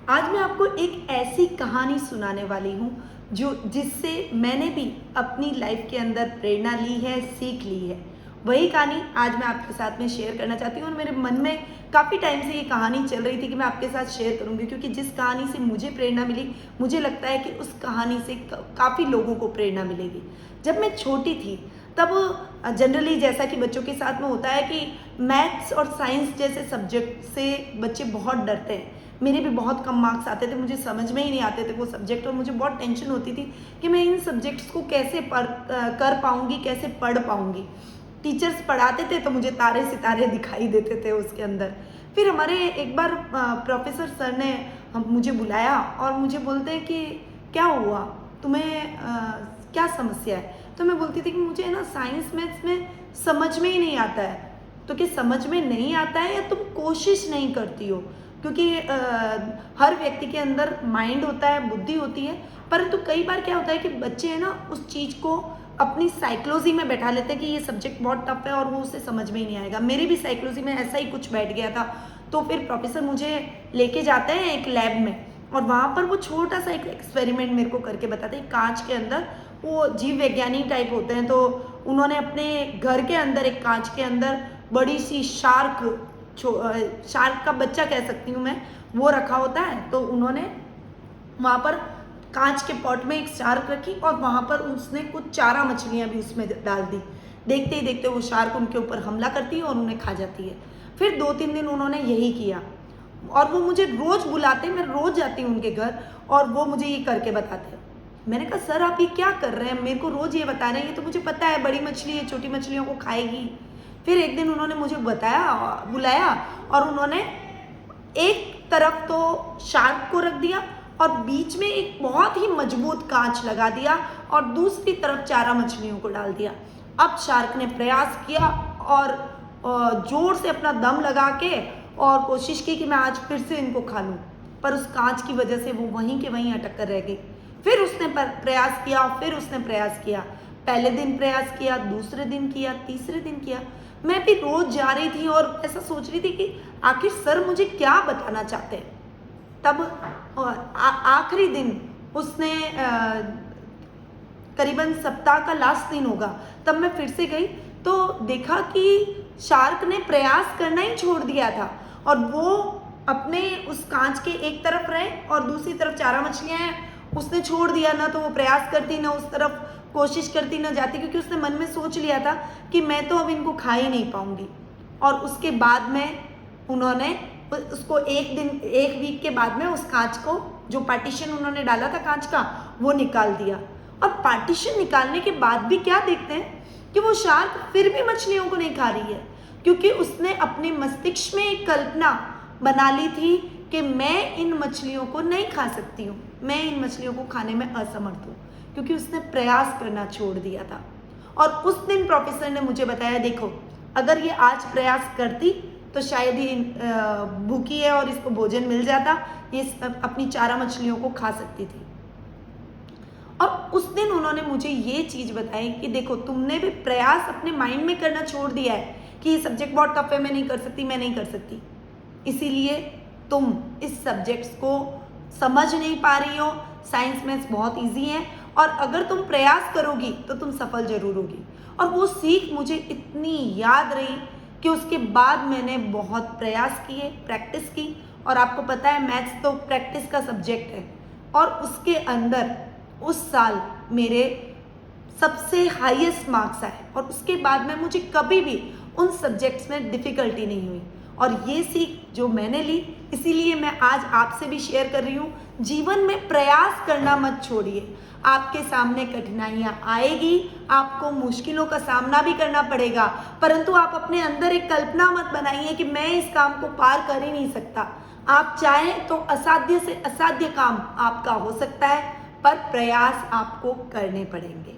आज मैं आपको एक ऐसी कहानी सुनाने वाली हूँ जो जिससे मैंने भी अपनी लाइफ के अंदर प्रेरणा ली है, सीख ली है। वही कहानी आज मैं आपके साथ में शेयर करना चाहती हूँ और मेरे मन में काफ़ी टाइम से ये कहानी चल रही थी कि मैं आपके साथ शेयर करूँगी, क्योंकि जिस कहानी से मुझे प्रेरणा मिली, मुझे लगता है कि उस कहानी से काफ़ी लोगों को प्रेरणा मिलेगी। जब मैं छोटी थी तब जनरली जैसा कि बच्चों के साथ में होता है कि मैथ्स और साइंस जैसे सब्जेक्ट से बच्चे बहुत डरते हैं। मेरे भी बहुत कम मार्क्स आते थे, मुझे समझ में ही नहीं आते थे वो सब्जेक्ट और मुझे बहुत टेंशन होती थी कि मैं इन सब्जेक्ट्स को कैसे कर पाऊँगी, कैसे पढ़ पाऊँगी। टीचर्स पढ़ाते थे तो मुझे तारे सितारे दिखाई देते थे उसके अंदर। फिर हमारे एक बार प्रोफेसर सर ने मुझे बुलाया और मुझे बोलते हैं कि क्या हुआ, तुम्हें क्या समस्या है। तो मैं बोलती थी कि मुझे ना साइंस मैथ्स में समझ में ही नहीं आता है। तो क्या समझ में नहीं आता है या तुम कोशिश नहीं करती हो, क्योंकि हर व्यक्ति के अंदर माइंड होता है, बुद्धि होती है, परंतु कई बार क्या होता है कि बच्चे हैं ना उस चीज़ को अपनी साइकोलॉजी में बैठा लेते हैं कि ये सब्जेक्ट बहुत टफ है और वो उसे समझ में ही नहीं आएगा। मेरी भी साइकोलॉजी में ऐसा ही कुछ बैठ गया था। तो फिर प्रोफेसर मुझे लेके जाते हैं एक लैब में और वहाँ पर वो छोटा सा एक एक्सपेरिमेंट मेरे को करके बताते हैं। कांच के अंदर वो जीव वैज्ञानिक टाइप होते हैं, तो उन्होंने अपने घर के अंदर एक कांच के अंदर बड़ी सी शार्क का बच्चा कह सकती हूँ मैं, वो रखा होता है। तो उन्होंने वहाँ पर कांच के पॉट में एक शार्क रखी और वहाँ पर उसने कुछ चारा मछलियाँ भी उसमें डाल दी। देखते ही देखते वो शार्क उनके ऊपर हमला करती है और उन्हें खा जाती है। फिर 2-3 दिन उन्होंने यही किया और वो मुझे रोज़ बुलाते, मैं रोज़ जाती हूँ उनके घर और वो मुझे ये करके बताते हैं। मैंने कहा सर आप ये क्या कर रहे हैं, मेरे को रोज़ ये बता रहे हैं, ये तो मुझे पता है बड़ी मछली है, छोटी मछलियों को खाएगी। फिर एक दिन उन्होंने मुझे बुलाया और उन्होंने एक तरफ तो शार्क को रख दिया और बीच में एक बहुत ही मजबूत कांच लगा दिया और दूसरी तरफ चारा मछलियों को डाल दिया। अब शार्क ने प्रयास किया और जोर से अपना दम लगा के और कोशिश की कि मैं आज फिर से इनको खा लूं, पर उस कांच की वजह से वो वहीं के वहीं अटक कर रह गई। फिर उसने प्रयास किया, फिर उसने प्रयास किया। पहले दिन प्रयास किया, दूसरे दिन किया, तीसरे दिन किया। मैं भी रोज जा रही थी और ऐसा सोच रही थी कि आखिर सर मुझे क्या बताना चाहते हैं। तब आखिरी दिन उसने करीबन सप्ताह का लास्ट दिन होगा, तब मैं फिर से गई तो देखा कि शार्क ने प्रयास करना ही छोड़ दिया था और वो अपने उस कांच के एक तरफ रहे और दूसरी तरफ चारा मछलियां हैं, उसने छोड़ दिया। ना तो वो प्रयास करती, ना उस तरफ कोशिश करती, ना जाती, क्योंकि उसने मन में सोच लिया था कि मैं तो अब इनको खा ही नहीं पाऊंगी। और उसके बाद में उन्होंने उसको एक वीक के बाद में उस कांच को, जो पार्टीशन उन्होंने डाला था कांच का, वो निकाल दिया। और पार्टीशन निकालने के बाद भी क्या देखते हैं कि वो शार्क फिर भी मछलियों को नहीं खा रही है, क्योंकि उसने अपने मस्तिष्क में एक कल्पना बना ली थी कि मैं इन मछलियों को नहीं खा सकती हूँ, मैं इन मछलियों को खाने में असमर्थ हूँ, क्योंकि उसने प्रयास करना छोड़ दिया था। और उस दिन प्रोफेसर ने मुझे बताया, देखो अगर ये आज प्रयास करती तो शायद ये भूखी है और इसको भोजन मिल जाता, ये अपनी चारा मछलियों को खा सकती थी। और उस दिन उन्होंने मुझे ये चीज़ बताई कि देखो तुमने भी प्रयास अपने माइंड में करना छोड़ दिया है कि ये सब्जेक्ट बहुत टफ है, मैं नहीं कर सकती, मैं नहीं कर सकती, इसीलिए तुम इस सब्जेक्ट्स को समझ नहीं पा रही हो। साइंस मैथ्स बहुत इजी है और अगर तुम प्रयास करोगी तो तुम सफल जरूर होगी। और वो सीख मुझे इतनी याद रही कि उसके बाद मैंने बहुत प्रयास किए, प्रैक्टिस की। और आपको पता है मैथ्स तो प्रैक्टिस का सब्जेक्ट है और उसके अंदर उस साल मेरे सबसे हाईएस्ट मार्क्स आए और उसके बाद में मुझे कभी भी उन सब्जेक्ट्स में डिफ़िकल्टी नहीं हुई। और ये सीख जो मैंने ली, इसीलिए मैं आज आपसे भी शेयर कर रही हूँ। जीवन में प्रयास करना मत छोड़िए। आपके सामने कठिनाइयाँ आएगी, आपको मुश्किलों का सामना भी करना पड़ेगा, परंतु आप अपने अंदर एक कल्पना मत बनाइए कि मैं इस काम को पार कर ही नहीं सकता। आप चाहें तो असाध्य से असाध्य काम आपका हो सकता है, पर प्रयास आपको करने पड़ेंगे।